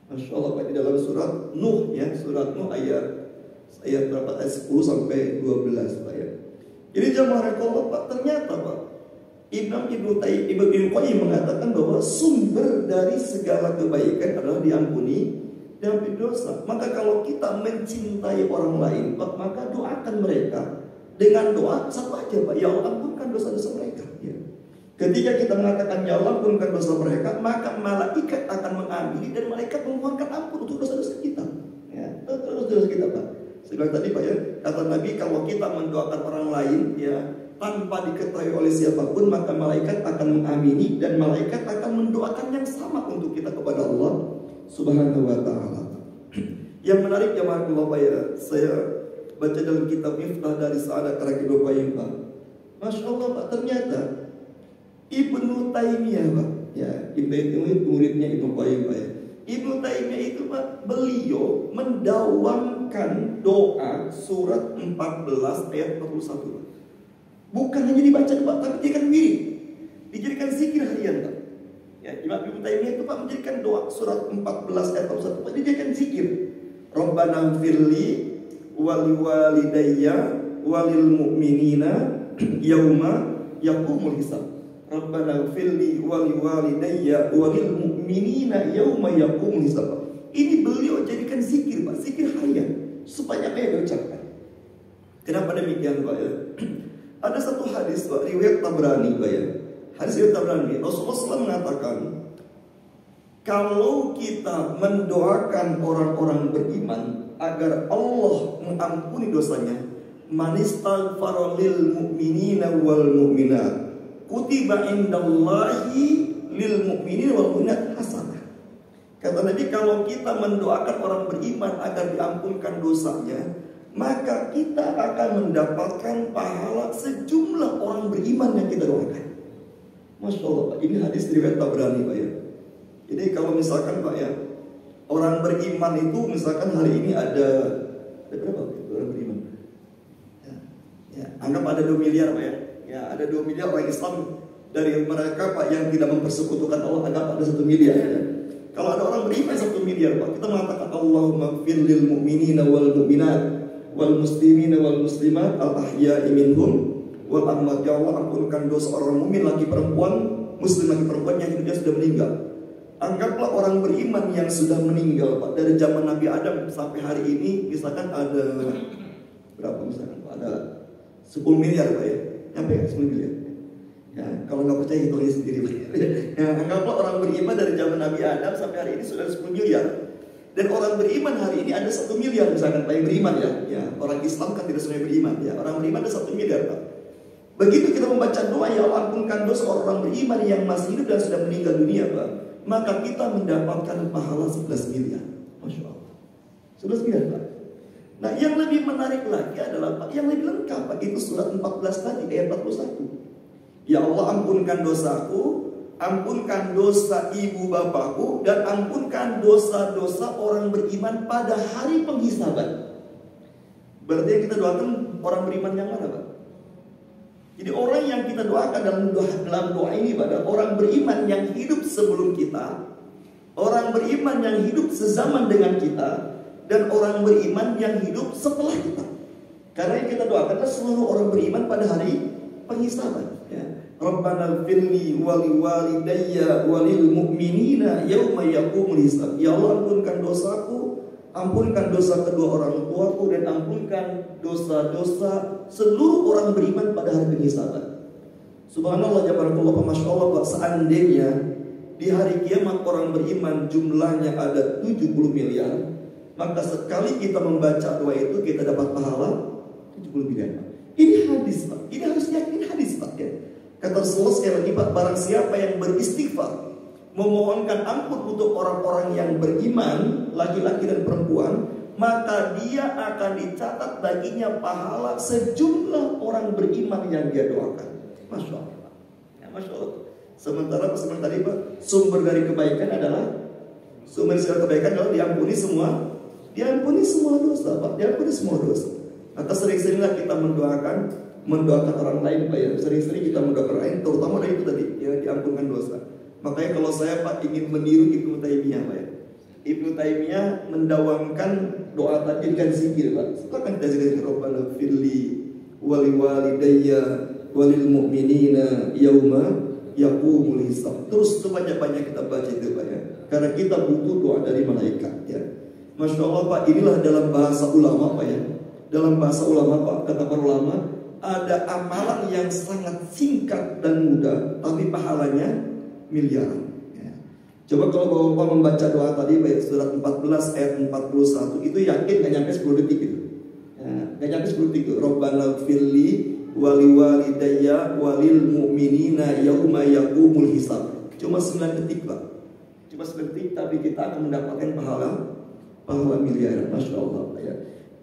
Masya Allah, Pak, di dalam surat Nuh, ya, surat Nuh ayat berapa? Ayat 10 sampai 12, Pak, ya. Jadi jamaah Allah, Pak, ternyata, Pak, Ibnu Qayyim mengatakan bahwa sumber dari segala kebaikan adalah diampuni dosa. Maka kalau kita mencintai orang lain, Pak, maka doakan mereka dengan doa satu aja, Pak, ya Allah ampunkan dosa-dosa mereka, ya. Ketika kita mengatakan ya Allah ampunkan dosa mereka, maka malaikat akan mengampuni dan malaikat memohonkan ampun untuk dosa-dosa kita, ya, dosa-dosa kita, Pak. Seperti tadi, Pak, ya, kata Nabi, kalau kita mendoakan orang lain, ya, tanpa diketahui oleh siapapun, maka malaikat akan mengamini dan malaikat akan mendoakan yang sama untuk kita kepada Allah Subhanahu wa ta'ala. Yang menarik, ya, Pak, ya, saya baca dalam kitab Miftah dari Sa'adat Karaki Ibnu Qayyim, Pak. Masya Allah, Pak, ternyata Ibnu Taimiyah, Pak, ya, Ibnu Taimiyah muridnya Ibnu Qayyim, Pak, ya. Ibnu Taimiyah itu, Pak, beliau mendawam mengamalkan doa surat 14 ayat 41. Bukan hanya dibaca Pak, tapi dijadikan wirid, dijadikan zikir harian Pak. Ya, Imam Ibnu Taimiyah itu Pak menjadikan doa surat 14 ayat 41 Pak, dijadikan zikir. Rabbana firli wali walidayya walil mu'minina yauma yaqumul hisab. Rabbana firli wali walidayya walil mu'minina yauma yaqumul hisab. Ini beliau jadikan zikir Pak, zikir harian supaya apa yang diucapkan. Kenapa demikian Pak ya? Ada satu hadis Pak, riwayat Tabrani Pak ya. Hadis riwayat Tabrani, Rasulullah SAW mengatakan, kalau kita mendoakan orang-orang beriman agar Allah mengampuni dosanya, manistaghfara lil mu'minina wal mu'minat kutiba indallahi lil mu'minina wal mu'minat hasanah. Kata Nabi, kalau kita mendoakan orang beriman agar diampunkan dosanya, maka kita akan mendapatkan pahala sejumlah orang beriman yang kita doakan. Masya Allah Pak, ini hadis riwayat Tabrani Pak ya. Jadi kalau misalkan Pak ya, orang beriman itu misalkan hari ini ada berapa orang beriman? Ya, anggap ada 2 miliar Pak ya. Ya, ada 2 miliar orang Islam. Dari mereka Pak yang tidak mempersekutukan Allah, anggap ada 1 miliar ya. Kalau ada orang beriman 1 miliar Pak, kita mengatakan Allahumma fir lil mu'minina wal mu'minat wal muslimina wal muslimat al ahya'i minhum wal amwat. Ya Allah, ampunkan dosa orang mukmin laki perempuan, muslim laki perempuan yang hidupnya sudah meninggal. Anggaplah orang beriman yang sudah meninggal Pak, dari zaman Nabi Adam sampai hari ini, misalkan ada berapa misalkan Pak? Ada 10 miliar Pak ya. Sampai 10 miliar. Ya, kalau nggak percaya hitungnya sendiri Pak. Ya, anggaplah orang beriman dari zaman Nabi Adam sampai hari ini sudah 10 miliar. Dan orang beriman hari ini ada 1 miliar misalkan Pak yang beriman ya. Ya, orang Islam kan tidak semuanya beriman ya. Orang beriman ada 1 miliar Pak. Begitu kita membaca doa ya Allah ampunkan dosa orang beriman yang masih hidup dan sudah meninggal dunia Pak, maka kita mendapatkan pahala 11 miliar. Masya Allah, 11 miliar Pak. Nah yang lebih menarik lagi adalah Pak, yang lebih lengkap Pak, itu surat 14 tadi ayat 41. Ya Allah ampunkan dosaku, ampunkan dosa ibu bapakku, dan ampunkan dosa-dosa orang beriman pada hari penghisaban. Berarti yang kita doakan orang beriman yang mana Pak? Jadi orang yang kita doakan dalam doa ini pada orang beriman yang hidup sebelum kita, orang beriman yang hidup sezaman dengan kita, dan orang beriman yang hidup setelah kita. Karena yang kita doakan adalah seluruh orang beriman pada hari penghisaban ya. Rabbana firli wali walidayya walil mu'minina yauma yaqumul hisab. Ya Allah ampunkan dosaku, ampunkan dosa kedua orang tuaku, dan ampunkan dosa-dosa seluruh orang beriman pada hari penghisaban. Subhanallah, jabarakallah, masya Allah Pak, seandainya di hari kiamat orang beriman jumlahnya ada 70 miliar, maka sekali kita membaca doa itu kita dapat pahala 70 miliar Pak. Ini hadis Pak, ini harus yakin hadis Pak ya. Kata Rasulullah sekali lagi Pak, barang siapa yang beristighfar, memohonkan ampun untuk orang-orang yang beriman, laki-laki dan perempuan, maka dia akan dicatat baginya pahala sejumlah orang beriman yang dia doakan. Masya Allah ya, Masya Allah. Sementara tadi Pak, sumber dari kebaikan adalah diampuni semua dosa Pak, diampuni semua dosa. Maka sering-seringlah kita mendoakan orang lain Pak ya. Sering-sering kita mendoakan orang lain, terutama dari itu tadi ya, diampunkan dosa. Makanya kalau saya Pak ingin meniru Ibnu Taimiyah Pak ya, Ibnu Taimiyah mendawamkan doa tadi dengan zikir Pak. Silakan kita zikir Rabbana firli wali walidayya walil mu'minina yauma yaqumul hisab. Terus sebanyak-banyak kita baca itu Pak ya. Karena kita butuh doa dari malaikat ya. Masya Allah Pak, inilah dalam bahasa ulama Pak ya. Dalam bahasa ulama Pak, kata para ulama, ada amalan yang sangat singkat dan mudah, tapi pahalanya miliaran ya. Coba kalau Bapak membaca doa tadi baik surat 14 ayat 41, itu yakin gak nyampe 10 detik itu ya, gak nyampe 10 detik itu. Rabbana firli wali walidayya walil mu'minina yauma yaqumul hisab. Cuma 9 detik Pak, cuma 9 detik, tapi kita akan mendapatkan pahala miliaran. Masya Allah Pak ya.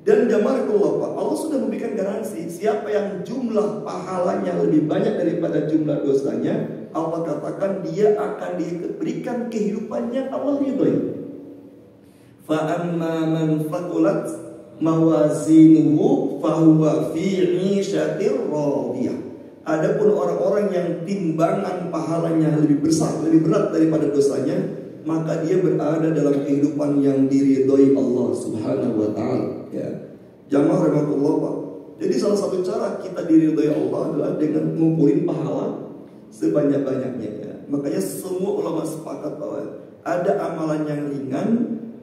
Dan jamaahullah Pak, Allah sudah memberikan garansi, siapa yang jumlah pahalanya lebih banyak daripada jumlah dosanya, Allah katakan dia akan diberikan kehidupannya Allah ridhoi. Fa amma man faqulat mawazinuhu fahuwa fi 'ishatir radiyah. Adapun orang-orang yang timbangan pahalanya lebih besar, lebih berat daripada dosanya, maka dia berada dalam kehidupan yang diridhoi Allah Subhanahu wa taala, ya. Jamaah rahmatullah, Pak. Jadi salah satu cara kita diridhoi Allah adalah dengan ngumpulin pahala sebanyak-banyaknya, ya. Makanya semua ulama sepakat bahwa ada amalan yang ringan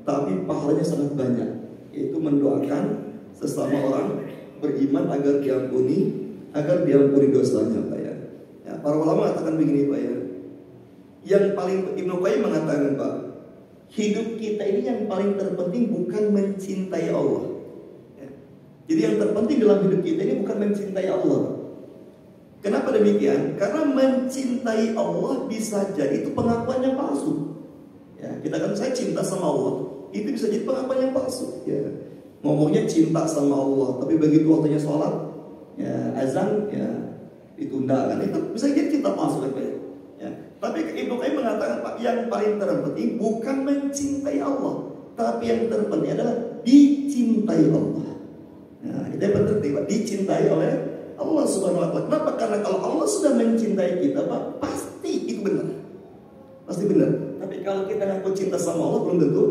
tapi pahalanya sangat banyak, yaitu mendoakan sesama orang beriman agar diampuni dosanya, Pak, ya. Ya, para ulama mengatakan begini, Pak, ya. Yang paling, Ibnu Qayyim mengatakan, Pak, hidup kita ini yang paling terpenting bukan mencintai Allah, ya. Jadi yang terpenting dalam hidup kita ini bukan mencintai Allah. Kenapa demikian? Karena mencintai Allah bisa jadi itu pengakuan yang palsu. Ya, kita kan, saya cinta sama Allah, itu bisa jadi pengakuan yang palsu, ya. Ngomongnya cinta sama Allah, tapi begitu waktunya sholat, ya, azan, ya, ditunda, kan itu bisa jadi cinta palsu, kan, Pak, ya. Tapi Ibnu Qayyim mengatakan, Pak, yang paling terpenting bukan mencintai Allah, tapi yang terpenting adalah dicintai Allah. Nah, itu yang penting, Pak, dicintai oleh Allah Subhanahu wa taala. Kenapa? Karena kalau Allah sudah mencintai kita, Pak, pasti itu benar. Pasti benar. Tapi kalau kita ngaku cinta sama Allah, belum tentu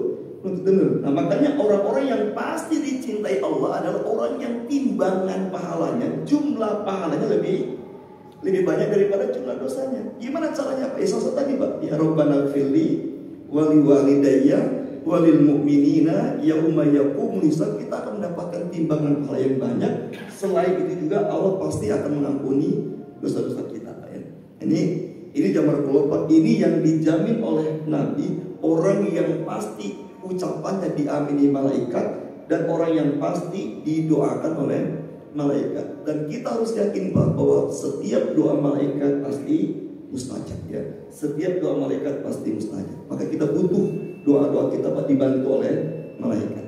benar. Nah, makanya orang-orang yang pasti dicintai Allah adalah orang yang timbangan pahalanya, jumlah pahalanya lebih banyak daripada jumlah dosanya. Gimana caranya, Pak? Ya, salah satu tadi, Pak, ya Rabbana firli wali walidayya walil mu'minina yauma yaqumul hisab. Kita akan mendapatkan timbangan pahala yang banyak. Selain itu juga Allah pasti akan mengampuni dosa-dosa kita, Pak, ya. Ini jamar kelopak, ini yang dijamin oleh Nabi, orang yang pasti ucapannya diamini malaikat dan orang yang pasti didoakan oleh malaikat. Dan kita harus yakin bahwa setiap doa malaikat pasti mustajab, ya. Setiap doa malaikat pasti mustajab. Maka kita butuh doa-doa kita, Pak, dibantu oleh malaikat.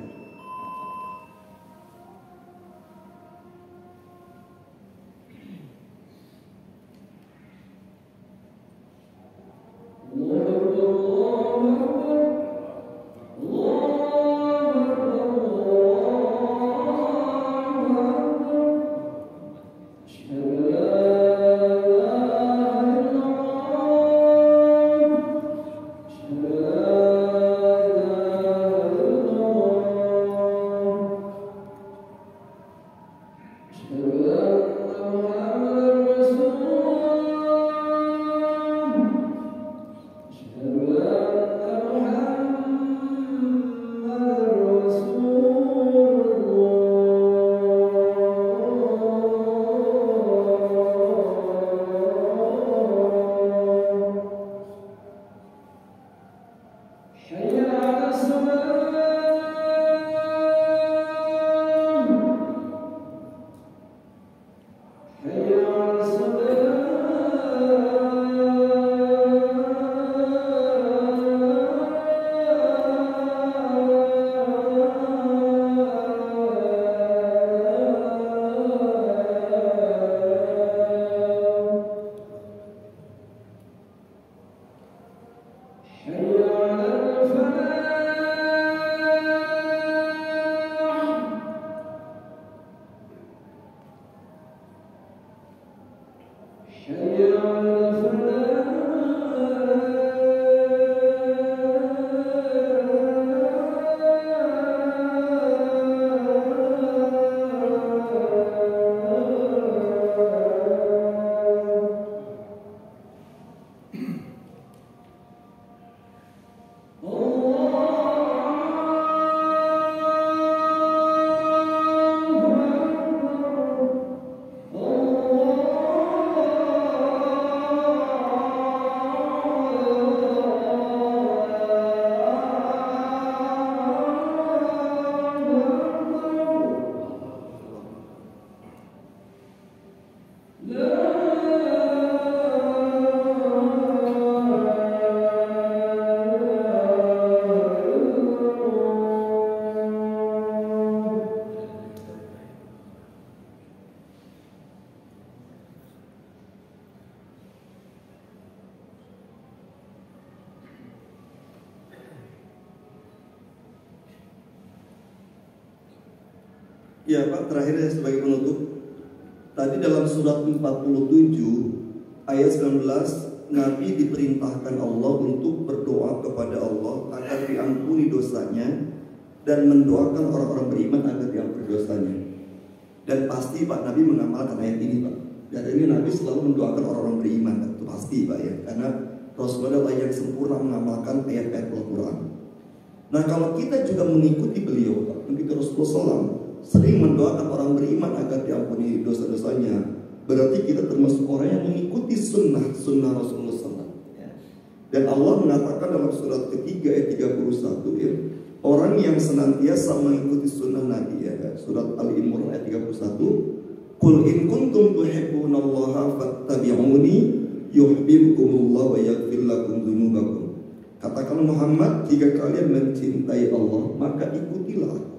Ya Pak, terakhir sebagai penutup. Tadi dalam surat 47 ayat 19, Nabi diperintahkan Allah untuk berdoa kepada Allah agar diampuni dosanya dan mendoakan orang-orang beriman agar diampuni dosanya. Dan pasti Pak, Nabi mengamalkan ayat ini Pak. Dan ini Nabi selalu mendoakan orang-orang beriman, itu pasti Pak ya. Karena Rasulullah yang sempurna mengamalkan ayat-ayat Al-Quran. Nah kalau kita juga mengikuti beliau Pak, mengikuti Rasulullah SAW, sering mendoakan orang beriman agar diampuni dosa-dosanya, berarti kita termasuk orang yang mengikuti sunnah Rasulullah SAW. Dan Allah mengatakan dalam surat ketiga ayat 31 ya, orang yang senantiasa mengikuti sunnah Nabi ya, surat Al-Imran ayat 31, Qul in kuntum tuhibbunallaha fattabi'uni yuhibbukumullah wa yaghfir lakum dzunubakum. Katakan Muhammad, jika kalian mencintai Allah, maka ikutilah.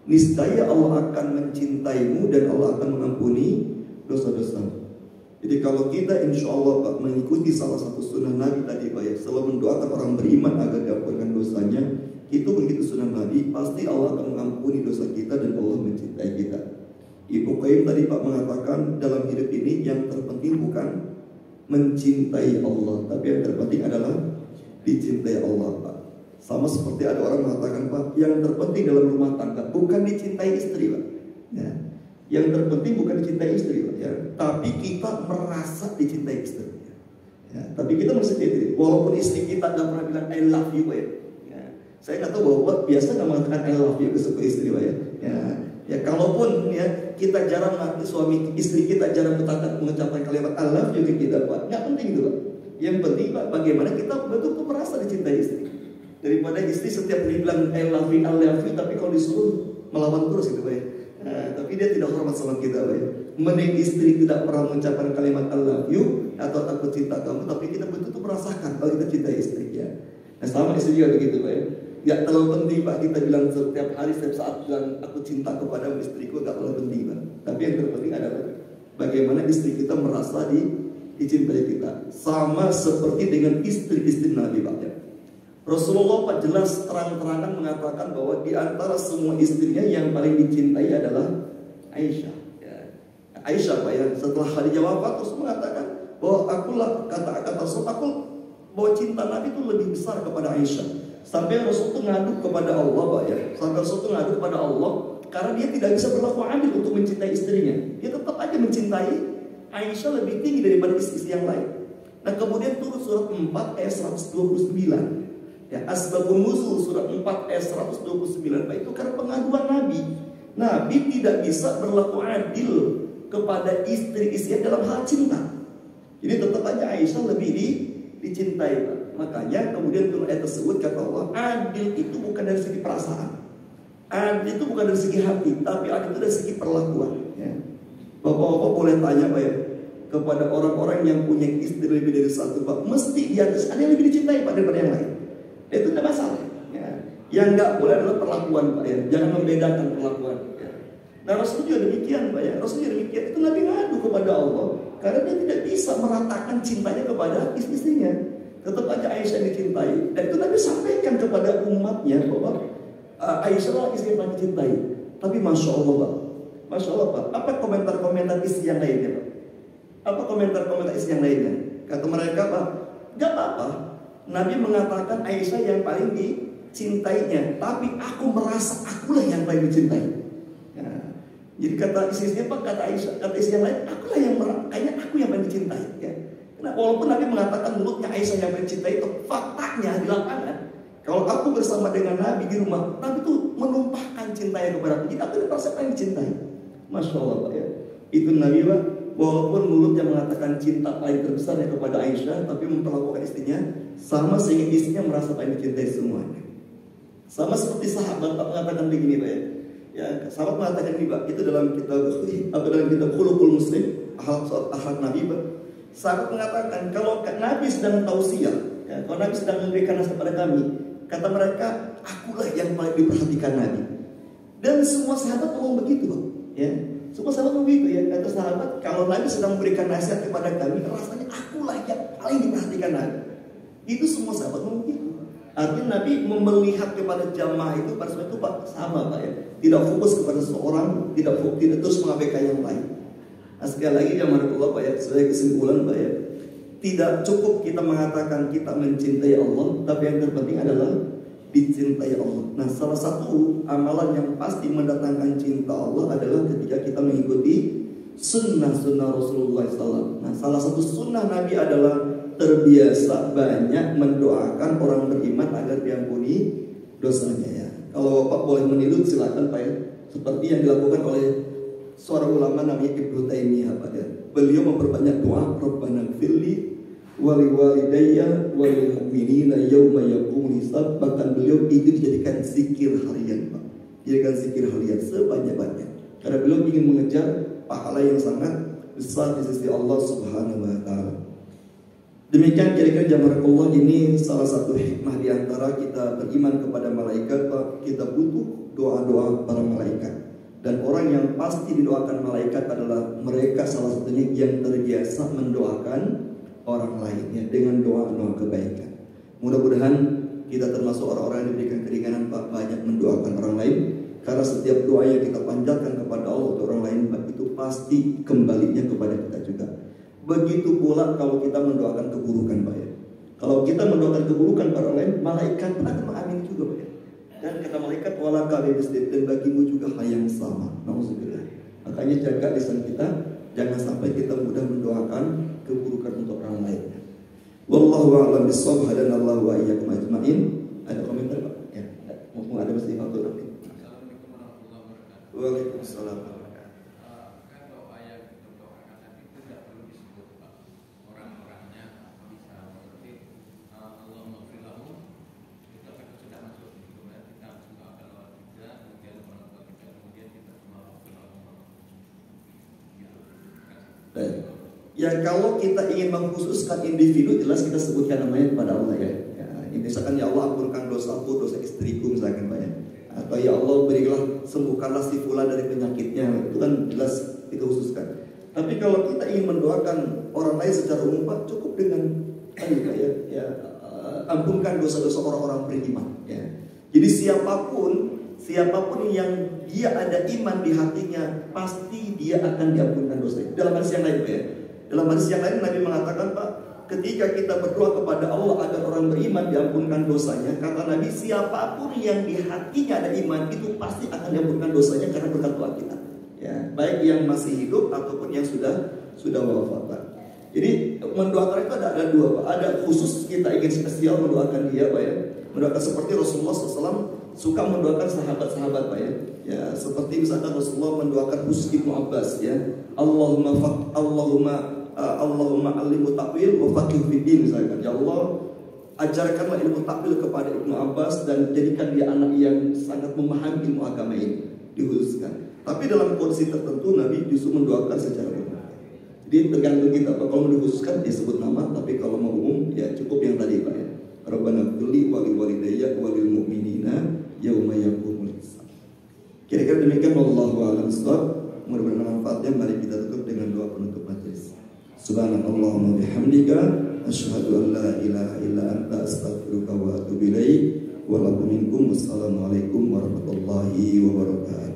Niscaya Allah akan mencintaimu dan Allah akan mengampuni dosa-dosa. Jadi kalau kita insya Allah Pak mengikuti salah satu sunnah Nabi tadi Pak ya, selalu mendoakan orang beriman agar diampunkan dosanya, itu begitu sunnah Nabi, pasti Allah akan mengampuni dosa kita dan Allah mencintai kita. Ibu Qayyim tadi Pak mengatakan dalam hidup ini yang terpenting bukan mencintai Allah, tapi yang terpenting adalah dicintai Allah Pak. Sama seperti ada orang mengatakan Pak, yang terpenting dalam rumah tangga bukan dicintai istri Pak ya. Yang terpenting bukan dicintai istri Pak ya, tapi kita merasa dicintai istri ya. Tapi kita merasa dicintai, walaupun istri kita tidak pernah bilang I love you Pak ya. Saya nggak tahu bahwa biasa nggak mengatakan I love you ke istri Pak ya. Ya kalaupun ya kita jarang suami istri kita jarang mengucapkan kalimat I love you ke kita Pak, nggak penting itu Pak. Yang penting Pak bagaimana kita betul-betul merasa dicintai istri. Daripada istri setiap dibilang I love you tapi kalau disuruh melawan terus gitu Pak ya. Tapi dia tidak hormat sama kita Pak ya. Mending istri tidak pernah mengucapkan kalimat I love you atau aku cinta kamu, tapi kita betul-betul merasakan kalau kita cinta istri ya. Nah sama istri juga begitu Pak ya. Gak terlalu penting Pak kita bilang setiap hari setiap saat bilang aku cinta kepada istriku, gak terlalu penting Pak. Tapi yang terpenting adalah bagaimana istri kita merasa dicintai kita. Sama seperti dengan istri-istri Nabi Pak ya. Rasulullah Pak jelas terang-terangan mengatakan bahwa di antara semua istrinya yang paling dicintai adalah Aisyah ya. Aisyah Pak ya, setelah Khadijah wafat terus mengatakan bahwa kata Rasul, aku bahwa cinta Nabi itu lebih besar kepada Aisyah. Sampai Rasul itu ngadu kepada Allah Pak ya. Sampai Rasul itu ngadu kepada Allah karena dia tidak bisa berlaku adil untuk mencintai istrinya. Dia tetap aja mencintai Aisyah lebih tinggi daripada istri yang lain. Nah kemudian turun surat 4 ayat 129 ya, Asbabun Nuzul surat 4 ayat 129 Pak, itu karena pengaduan Nabi. Nabi tidak bisa berlaku adil kepada istri-istrinya dalam hal cinta. Jadi tetap aja Aisyah lebih dicintai Pak. Makanya kemudian turun ayat tersebut kata Allah, adil itu bukan dari segi perasaan, adil itu bukan dari segi hati, tapi adil itu dari segi perlakuan ya. Bapak-bapak boleh tanya Pak ya, kepada orang-orang yang punya istri lebih dari satu Pak, mesti di atas ada yang lebih dicintai Pak daripada yang lain. Itu tidak masalah ya. Yang nggak boleh adalah perlakuan Pak ya, jangan membedakan perlakuan ya. Nah Rasul juga demikian Pak ya, Rasul juga demikian. Itu Nabi ngadu kepada Allah karena dia tidak bisa meratakan cintanya kepada istri-istrinya. Tetap aja Aisyah dicintai. Dan itu Nabi sampaikan kepada umatnya bahwa Aisyah adalah istri yang paling dicintai. Tapi Masya Allah Pak, Masya Allah Pak, apa komentar-komentar istri yang lainnya Pak? Apa komentar-komentar istri yang lainnya? Kata mereka Pak, gak apa-apa, Nabi mengatakan Aisyah yang paling dicintainya, tapi aku merasa akulah yang paling dicintai ya. Jadi kata istri-istrinya Pak, kata istri yang lain, akulah yang kayaknya aku yang paling dicintai ya. Nah, walaupun Nabi mengatakan mulutnya Aisyah yang mencintai, itu faktanya di lapangan kalau aku bersama dengan Nabi di rumah, Nabi itu menumpahkan cintanya kepada aku. Jadi aku merasa paling dicintai. Masya Allah Pak ya. Itu Nabi Pak, walaupun mulutnya mengatakan cinta paling terbesarnya kepada Aisyah, tapi memperlakukan istrinya sama sehingga istrinya merasa paling dicintai semuanya. Sama seperti sahabat Pak mengatakan begini Pak ya. Ya, sahabat mengatakan ini Pak, itu dalam kitab Khuluqul Muslim, akhlak Nabi Pak. Sahabat mengatakan kalau Nabi sedang tausiah ya, kalau Nabi sedang memberikan nasihat kepada kami, kata mereka, akulah yang paling diperhatikan Nabi. Dan semua sahabat ngomong begitu Pak ya. Semua sahabat ngomong begitu ya. Kata sahabat, kalau Nabi sedang memberikan nasihat kepada kami, rasanya akulah yang paling diperhatikan Nabi. Itu semua sahabat ngomong begitu. Artinya Nabi melihat kepada jamaah itu pada saat itu Pak sama Pak ya. Tidak fokus kepada seorang, tidak terus mengabaikan yang lain. Nah, sekali lagi jamaah Allah Pak ya, sebagai kesimpulan Pak ya, tidak cukup kita mengatakan kita mencintai Allah, tapi yang terpenting adalah dicintai Allah. Nah, salah satu amalan yang pasti mendatangkan cinta Allah adalah ketika kita mengikuti sunnah-sunnah Rasulullah SAW. Nah, salah satu sunnah Nabi adalah terbiasa banyak mendoakan orang beriman agar diampuni dosanya ya. Kalau Bapak boleh meniru silakan Pak ya. Seperti yang dilakukan oleh seorang ulama namanya Ibnu Taimiyah Pak ya. Beliau memperbanyak doa Rabbana gfirli wali walidayya walil mu'minina yauma yaqumul hisab. Bahkan beliau itu dijadikan zikir harian Pak. Dijadikan zikir harian sebanyak-banyak. Karena beliau ingin mengejar pahala yang sangat besar di sisi Allah Subhanahu wa taala. Demikian kira-kira jamaah Allah, ini salah satu hikmah di antara kita beriman kepada malaikat Pak. Kita butuh doa-doa para malaikat. Dan orang yang pasti didoakan malaikat adalah mereka salah satunya yang terbiasa mendoakan orang lainnya dengan doa-doa kebaikan. Mudah-mudahan kita termasuk orang-orang yang diberikan keringanan Pak, banyak mendoakan orang lain. Karena setiap doa yang kita panjatkan kepada Allah untuk orang lain Pak, itu pasti kembalinya kepada kita juga. Begitu pula kalau kita mendoakan keburukan Pak ya. Kalau kita mendoakan keburukan para lain, malaikat akan mengamini juga Pak ya. Dan kata malaikat wala kalimisdid, dan bagimu juga hal yang sama. Nauzubillah. Makanya jaga lisan kita, jangan sampai kita mudah mendoakan keburukan untuk orang lain. Wallahu a'lam bishawab, hadanallahu wa iyyakum ajmain. Ada komentar Pak? Ya. Mumpung ada mesti faktur nanti. Assalamualaikum warahmatullahi wabarakatuh. Waalaikumsalam. Ya kalau kita ingin mengkhususkan individu, jelas kita sebutkan namanya kepada Allah ya. Misalkan ya Allah ampunkan dosaku, dosa istriku misalkan Pak ya. Atau ya Allah berilah sembuhkanlah si fulan dari penyakitnya, itu kan jelas kita khususkan. Tapi kalau kita ingin mendoakan orang lain secara umum Pak, cukup dengan ya, ampunkan dosa-dosa orang-orang beriman ya. Jadi siapapun yang dia ada iman di hatinya, pasti dia akan diampunkan dosanya. Dalam hadis yang lain Pak ya. Dalam hadis yang lain Nabi mengatakan Pak, ketika kita berdoa kepada Allah agar orang beriman diampunkan dosanya, kata Nabi siapapun yang di hatinya ada iman itu pasti akan diampunkan dosanya karena berkat doa kita. Ya, baik yang masih hidup ataupun yang sudah wafat Pak. Jadi mendoakan itu ada dua Pak. Ada khusus kita ingin spesial mendoakan dia Pak ya. Mendoakan seperti Rasulullah SAW suka mendoakan sahabat-sahabat Pak ya. Ya seperti misalkan Rasulullah mendoakan khusus Ibnu Abbas ya. Allahumma alimhu ta'wil wa faqih fiddin misalkan. Ya Allah, ajarkanlah ilmu ta'wil kepada Ibnu Abbas dan jadikan dia anak yang sangat memahami ilmu agama ini. Dikhususkan. Tapi dalam kondisi tertentu Nabi justru mendoakan secara umum. Jadi tergantung kita Pak. Kalau dikhususkan dia sebut nama, tapi kalau mau umum ya cukup yang tadi Pak ya. Rabbana ighfirli walil walidayya walil mu'minina yauma yaqumul hisab. Kira-kira demikian, wallahu a'lam bishawab. Mudah-mudahan manfaatnya. Mari kita tutup dengan doa penutup majelis. Subhanallahumma bihamdika asyhadu an la ilaha illa anta astaghfiruka wa atubu ilaik. Wa lakum minkum wassalamualaikum warahmatullahi wabarakatuh.